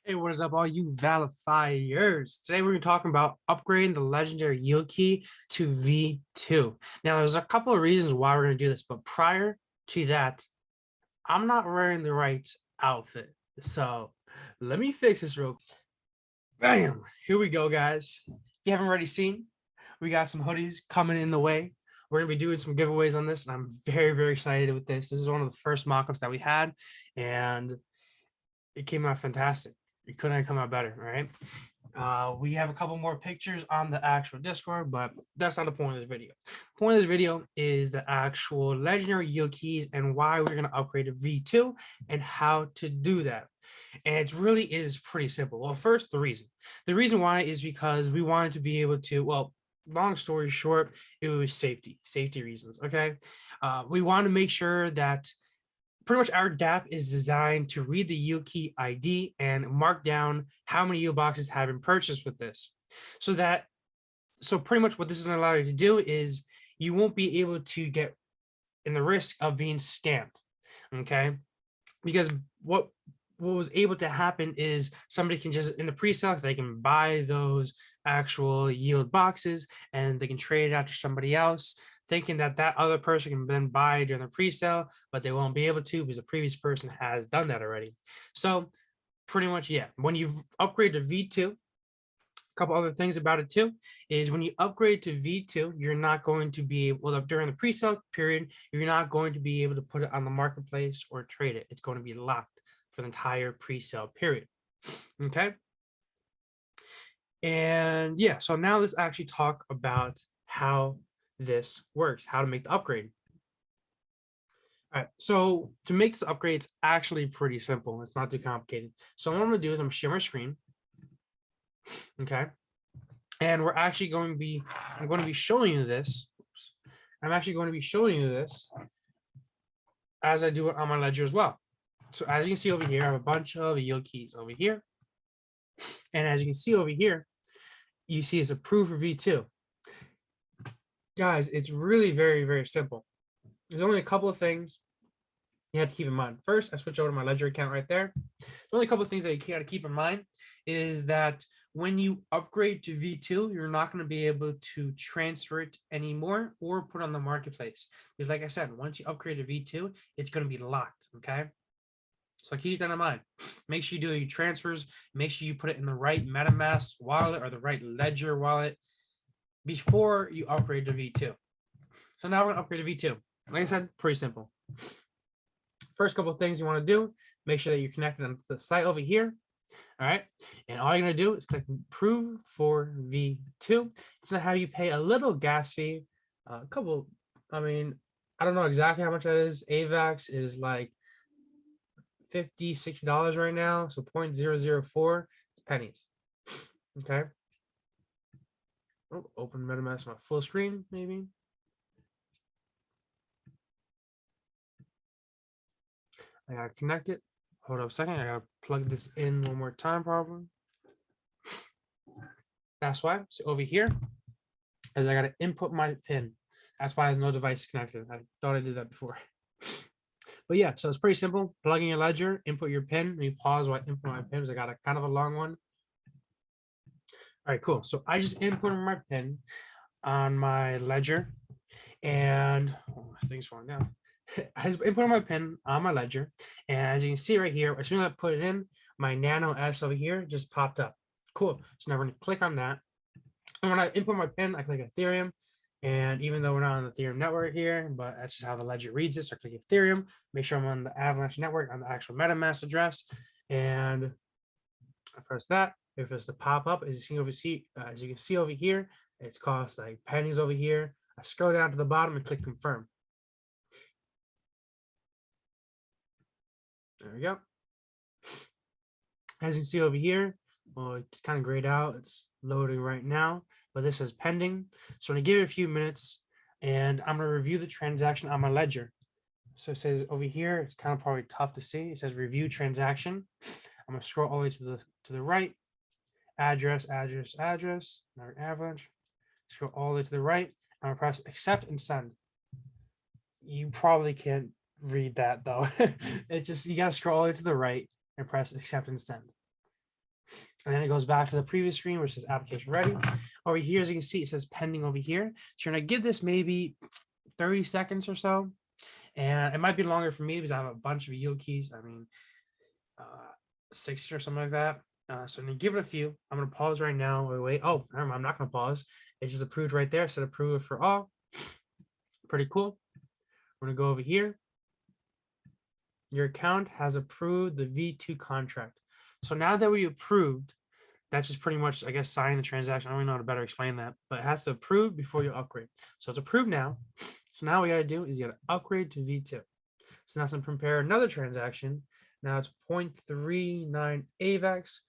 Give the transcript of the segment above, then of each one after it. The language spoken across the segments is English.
Hey, what is up, all you ValiFiers? Today we're talking about upgrading the legendary yield key to V2. Now, there's a couple of reasons why we're going to do this, but prior to that, I'm not wearing the right outfit. So let me fix this real quick. Bam! Here we go, guys. If you haven't already seen, we got some hoodies coming in the way. We're going to be doing some giveaways on this, and I'm very, very excited with this. This is one of the first mock-ups that we had, and it came out fantastic. It couldn't come out better, right? We have a couple more pictures on the actual Discord, but that's not the point of this video. The point of this video is the actual legendary yield keys and why we're going to upgrade to V2 and how to do that. And it really is pretty simple. Well, first, the reason. The reason why is because we wanted to be able to, well, long story short, it was safety reasons, okay? We want to make sure that pretty much our DApp is designed to read the yield key ID and mark down how many yield boxes have been purchased with this. So pretty much what this is going to allow you to do is you won't be able to get in the risk of being scammed, okay? Because what was able to happen is somebody can just, in the pre-sale, they can buy those actual yield boxes and they can trade it out to somebody else, thinking that that other person can then buy during the pre-sale, but they won't be able to because the previous person has done that already. So pretty much, yeah, when you upgrade to V2, a couple other things about it too is when you upgrade to V2, you're not going to be able, well, during the pre-sale period, you're not going to be able to put it on the marketplace or trade it. It's going to be locked for the entire pre-sale period. Okay. And yeah, so now let's actually talk about how this works, how to make the upgrade. All right, so to make this upgrade, it's actually pretty simple. It's not too complicated. So what I'm gonna do is I'm gonna share my screen. Okay. And we're actually going to be, I'm going to be showing you this. I'm actually going to be showing you this as I do it on my ledger as well. So as you can see over here, I have a bunch of yield keys over here. And as you can see over here, you see it's approved for V2. Guys, it's really very, very simple. There's only a couple of things you have to keep in mind. First, I switch over to my ledger account right there. The only couple of things that you got to keep in mind is that when you upgrade to V2, you're not going to be able to transfer it anymore or put on the marketplace. Because like I said, once you upgrade to V2, it's going to be locked, okay? So keep that in mind. Make sure you do your transfers. Make sure you put it in the right MetaMask wallet or the right Ledger wallet before you upgrade to V2. So now we're going to upgrade to V2. Like I said, pretty simple. First couple of things you want to do, make sure that you're connected on the site over here. All right. And all you're going to do is click approve for V2. It's going to have you pay a little gas fee. I don't know exactly how much that is. AVAX is like $50, $60 right now. So 0.004 pennies. Okay. Oh, open MetaMask on full screen, maybe. I gotta connect it. Hold up a second. I gotta plug this in one more time, probably. That's why. So over here, as I gotta input my PIN. That's why there's no device connected. I thought I did that before. But yeah, so it's pretty simple. Plug in your ledger, input your PIN. Let me pause while I input my PIN because I got a kind of a long one. All right, cool. So I just inputted my PIN on my ledger, and things falling down. I just input my PIN on my ledger, and as you can see right here, as soon as I put it in, my Nano S over here just popped up. Cool. So now we're going to click on that. And when I input my PIN, I click Ethereum. And even though we're not on the Ethereum network here, but that's just how the ledger reads it. So I click Ethereum, make sure I'm on the Avalanche network on the actual MetaMask address, and I press that. If it's to pop up, as you can see over here, it's cost like pennies over here. I scroll down to the bottom and click confirm. There we go. As you can see over here, well, it's kind of grayed out. It's loading right now, but this is pending. So I'm gonna give it a few minutes and I'm gonna review the transaction on my ledger. So it says over here, it's kind of probably tough to see. It says review transaction. I'm gonna scroll all the way to the right. Address, another Avalanche. Scroll all the way to the right. I'm gonna press accept and send. You probably can't read that though. It's just, you gotta scroll all the way to the right and press accept and send. And then it goes back to the previous screen where it says application ready. Over here, as you can see, it says pending over here. So you're gonna give this maybe 30 seconds or so. And it might be longer for me because I have a bunch of yield keys. I mean, 60 or something like that. So I'm gonna give it a few. I'm gonna pause right now. Wait. Oh, never mind, I'm not gonna pause. It's just approved right there. So approve it for all. Pretty cool. We're gonna go over here. Your account has approved the V2 contract. So now that we approved, that's just pretty much, I guess, signing the transaction. I don't even know how to better explain that, but it has to approve before you upgrade. So it's approved now. So now what you got to do is you got to upgrade to V2. So now let's compare another transaction. Now it's 0.39 AVAX.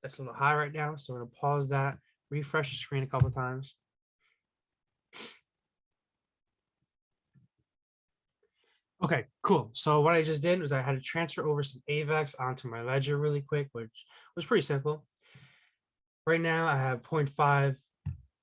That's a little high right now. So I'm going to pause that, refresh the screen a couple of times. Okay, cool. So what I just did was I had to transfer over some AVAX onto my ledger really quick, which was pretty simple. Right now I have 0.5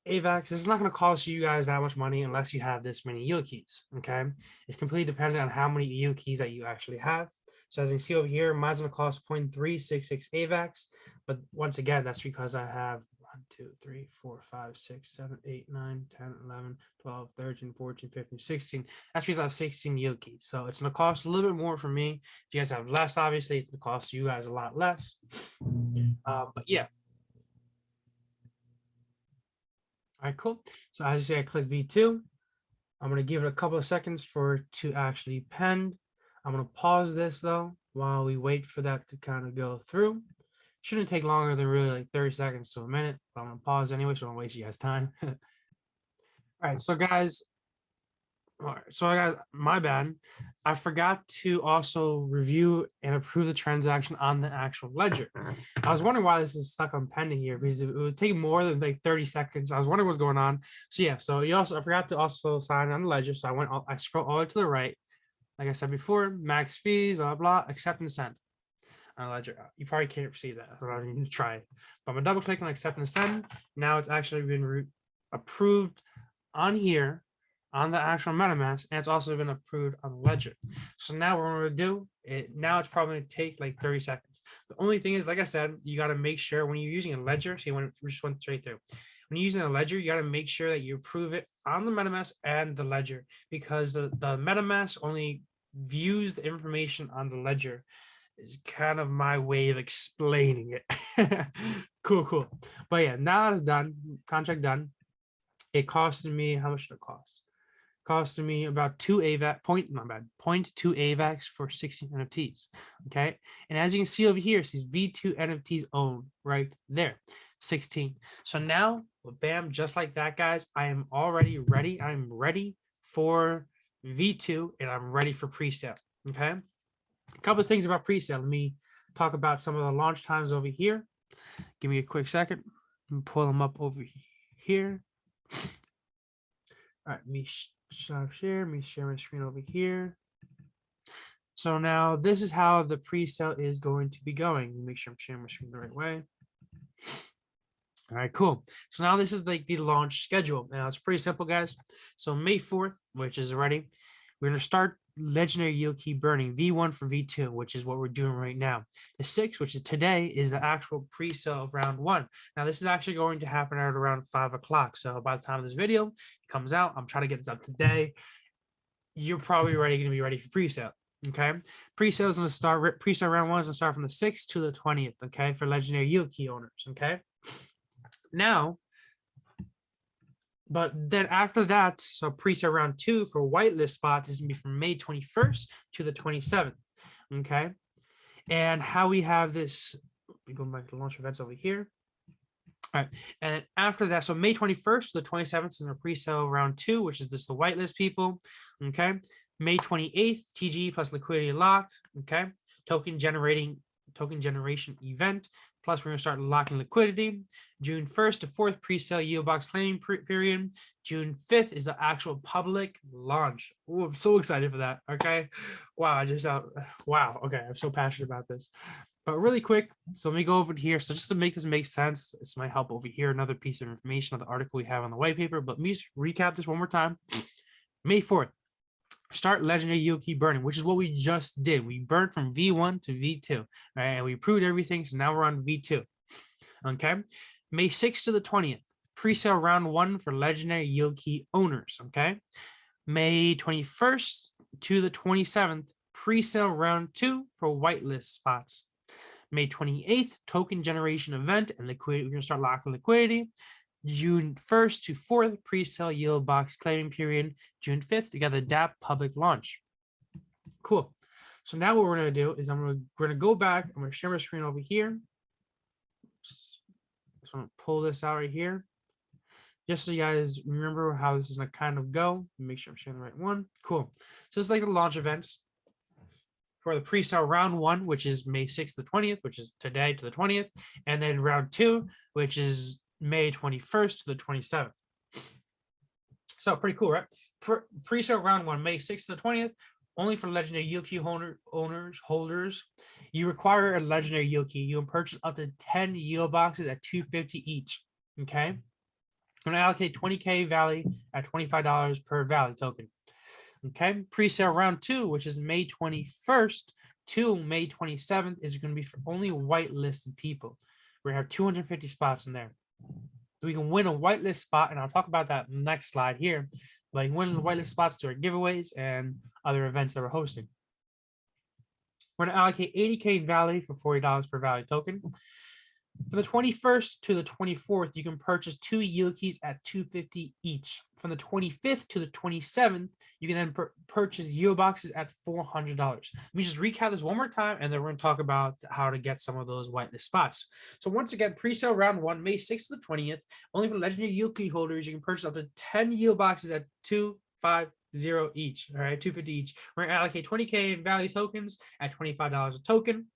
AVAX. This is not going to cost you guys that much money unless you have this many yield keys. Okay, it's completely dependent on how many yield keys that you actually have. So as you can see over here, mine's going to cost 0.366 AVAX. But once again, that's because I have 1, 2, 3, 4, 5, 6, 7, 8, 9, 10, 11, 12, 13, 14, 15, 16. That's because I have 16 yield keys. So it's going to cost a little bit more for me. If you guys have less, obviously, it's going to cost you guys a lot less. But yeah. All right, cool. So as you see, I click V2. I'm going to give it a couple of seconds for it to actually pen. I'm going to pause this though while we wait for that to kind of go through. Shouldn't take longer than really like 30 seconds to a minute, but I'm going to pause anyway, so I don't waste you guys' time. All right, so guys, my bad. I forgot to also review and approve the transaction on the actual ledger. I was wondering why this is stuck on pending here because it was taking more than like 30 seconds. I was wondering what's going on. So yeah, so I forgot to also sign on the ledger. So I scroll all the way to the right. Like I said before, max fees, blah, blah, accept and send on ledger. You probably can't see that. So I'm not even try. But I'm gonna double click on accept and send. Now it's actually been approved on here on the actual MetaMask, and it's also been approved on the ledger. So now what we're going to do, now it's probably going to take like 30 seconds. The only thing is, like I said, you got to make sure when you're using a ledger, so we just went straight through. When you're using a ledger, you got to make sure that you approve it on the MetaMask and the ledger, because the MetaMask only views the information on the ledger. Is kind of my way of explaining it. Cool. But yeah, now it's done, contract done. It costed me, how much did it cost? Costing me about 2 AVAX, 0.2 AVAX for 16 NFTs. Okay. And as you can see over here, it says V2 NFTs owned right there, 16. So now, bam, just like that, guys, I am already ready. I'm ready for V2 and I'm ready for pre-sale. Okay. A couple of things about pre-sale. Let me talk about some of the launch times over here. Give me a quick second. Pull them up over here. All right, let me share my screen over here. So now this is how the pre-sale is going to be going. Make sure I'm sharing my screen the right way. All right, cool. So now this is like the launch schedule. Now it's pretty simple, guys. So May 4th, which is ready, we're going to start legendary yield key burning V1 for V2, which is what we're doing right now. The 6th, which is today, is the actual pre-sale of round 1. Now this is actually going to happen at around 5 o'clock. So by the time this video comes out, I'm trying to get this up today. You're probably going to be ready for pre-sale. Okay, pre-sale is going to start. Pre-sale round 1 is going to start from the 6th to the 20th. Okay, for legendary yield key owners. Okay, now. But then after that, so pre-sale round 2 for whitelist spots is going to be from May 21st to the 27th. Okay. And how we have this, we go back to launch events over here. All right. And after that, so May 21st to the 27th is a pre-sale round 2, which is just the whitelist people. Okay. May 28th, TG plus liquidity locked. Okay. Token generation event. Plus, we're going to start locking liquidity. June 1st to 4th, pre-sale yield box claiming period. June 5th is the actual public launch. Oh, I'm so excited for that. Okay. Wow. Wow. Okay. I'm so passionate about this. But really quick, so let me go over here. So just to make this make sense, this might help over here. Another piece of information of the article we have on the white paper. But let me just recap this one more time. May 4th. start legendary yield key burning, which is what we just did. We burned from V1 to V2, right? And we proved everything. So now we're on V2. Okay. May 6th to the 20th, pre-sale round 1 for legendary yield key owners. Okay. May 21st to the 27th, pre-sale round 2 for whitelist spots. May 28th, token generation event and liquidity. We're going to start locking liquidity. June 1st to 4th, pre-sale yield box claiming period. June 5th, we got the DApp public launch. Cool. So now what we're going to do is we're going to go back. I'm going to share my screen over here. So I'm going to pull this out right here. Just so you guys remember how this is going to kind of go. Make sure I'm sharing the right one. Cool. So it's like the launch events for the pre-sale round 1, which is May 6th to the 20th, which is today to the 20th. And then round 2, which is May 21st to the 27th. So pretty cool, right? Pre-sale round 1, May 6th to the 20th, only for legendary yield key holders. You require a legendary yield key. You can purchase up to 10 yield boxes at $250 each. Okay. I'm going to allocate 20K Valley at $25 per Valley token. Okay. Pre-sale round 2, which is May 21st to May 27th, is going to be for only whitelisted people. We're going to have 250 spots in there. We can win a whitelist spot, and I'll talk about that in the next slide here. But you can win whitelist spots to our giveaways and other events that we're hosting. We're going to allocate 80K Valley for $40 per Valley token. From the 21st to the 24th, you can purchase 2 yield keys at $250 each. From the 25th to the 27th, you can then purchase yield boxes at $400. Let me just recap this one more time, and then we're going to talk about how to get some of those whitelist spots. So once again, pre-sale round 1, May 6th to the 20th, only for legendary yield key holders, you can purchase up to 10 yield boxes at $250 each. All right, $250 each. We're going to allocate 20K in Valley tokens at $25 a token.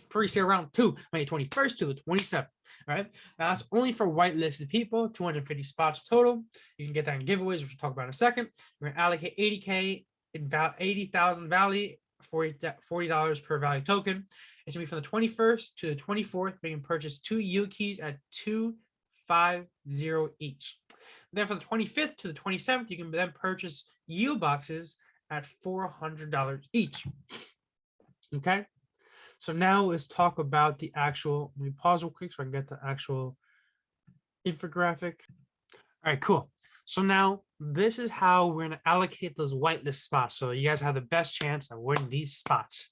Pre-sale round 2, May 21st to the 27th. All right, now that's only for whitelisted people. 250 spots total. You can get that in giveaways, which we'll talk about in a second. We're going to allocate 80K in 80,000 Valley, $40 per Valley token. It's going to be from the 21st to the 24th. We can purchase 2 yield keys at $250 each. Then from the 25th to the 27th, you can then purchase yield boxes at $400 each. Okay. So now let's talk about the actual, let me pause real quick so I can get the actual infographic. All right, cool. So now this is how we're going to allocate those whitelist spots. So you guys have the best chance of winning these spots.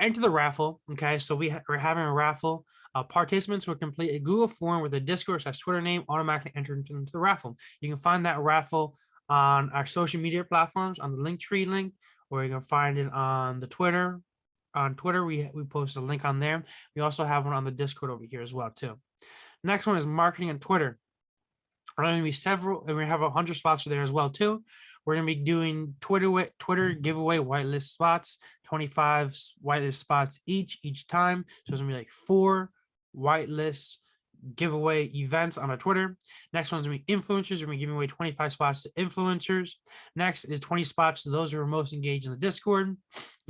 Enter the raffle. Okay, so we're having a raffle. Participants will complete a Google form with a Discord/Twitter name automatically entered into the raffle. You can find that raffle on our social media platforms on the Linktree link, or you can find it on the Twitter. On Twitter, we post a link on there. We also have one on the Discord over here as well, too. Next one is marketing on Twitter. We're going to be several, and we have 100 spots for there as well, too. We're going to be doing Twitter giveaway whitelist spots, 25 whitelist spots each time. So it's going to be like 4 whitelist giveaway events on our Twitter. Next one's gonna be influencers. We're gonna be giving away 25 spots to influencers. Next is 20 spots to those who are most engaged in the Discord.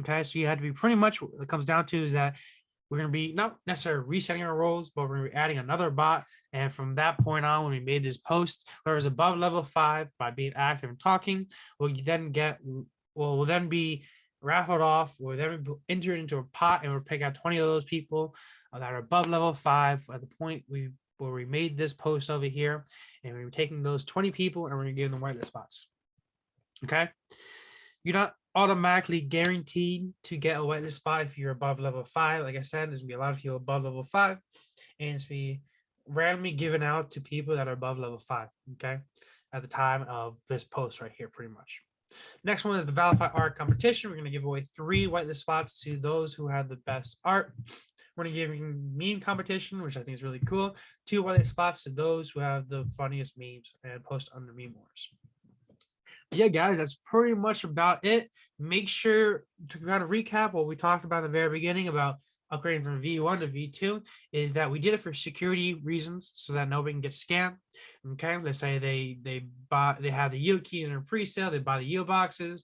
Okay, so you had to be pretty much what it comes down to is that we're gonna be not necessarily resetting our roles, but we're gonna be adding another bot. And from that point on, when we made this post, whoever's above level 5 by being active and talking, we'll then be raffled off. We'll then enter into a pot, and we'll pick out 20 of those people that are above level 5 at the point where we made this post over here, and we're taking those 20 people and we're going to give them whitelist spots. Okay, you're not automatically guaranteed to get a whitelist spot if you're above level 5. Like I said, there's gonna be a lot of people above level 5, and it's be randomly given out to people that are above level 5. Okay, at the time of this post right here, pretty much. Next one is the ValiFi art competition. We're going to give away 3 whitelist spots to those who have the best art. We're going to give meme competition, which I think is really cool. 2 whitelist spots to those who have the funniest memes and post under meme wars. Yeah, guys, that's pretty much about it. Make sure to kind of recap what we talked about in the very beginning about upgrading from V1 to V2 is that we did it for security reasons so that nobody can get scammed. Okay, let's say they have the yield key in their pre-sale, they buy the yield boxes.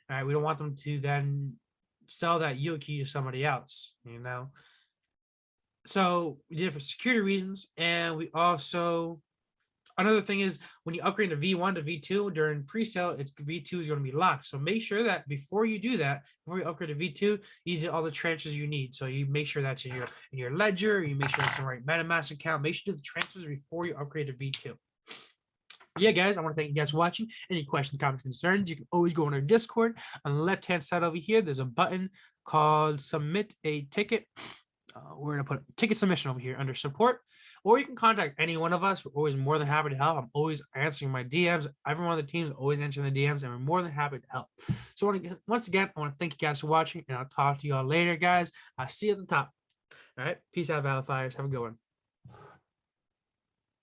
All right, we don't want them to then sell that yield key to somebody else, you know. So we did it for security reasons, and we also Another thing is when you upgrade to V1 to V2 during pre-sale, it's V2 is going to be locked. So make sure that before you do that, before you upgrade to V2, you did all the transfers you need. So you make sure that's in your ledger, you make sure it's the right MetaMask account. Make sure you do the transfers before you upgrade to V2. Yeah, guys, I want to thank you guys for watching. Any questions, comments, concerns, you can always go on our Discord. On the left-hand side over here, there's a button called Submit a Ticket. We're going to put ticket submission over here under support, or you can contact any one of us. We're always more than happy to help. I'm always answering my DMs. Everyone on the team is always answering the DMs, and we're more than happy to help. So once again, I want to thank you guys for watching, and I'll talk to you all later, guys. I'll see you at the top. All right. Peace out, ValiFiers. Have a good one.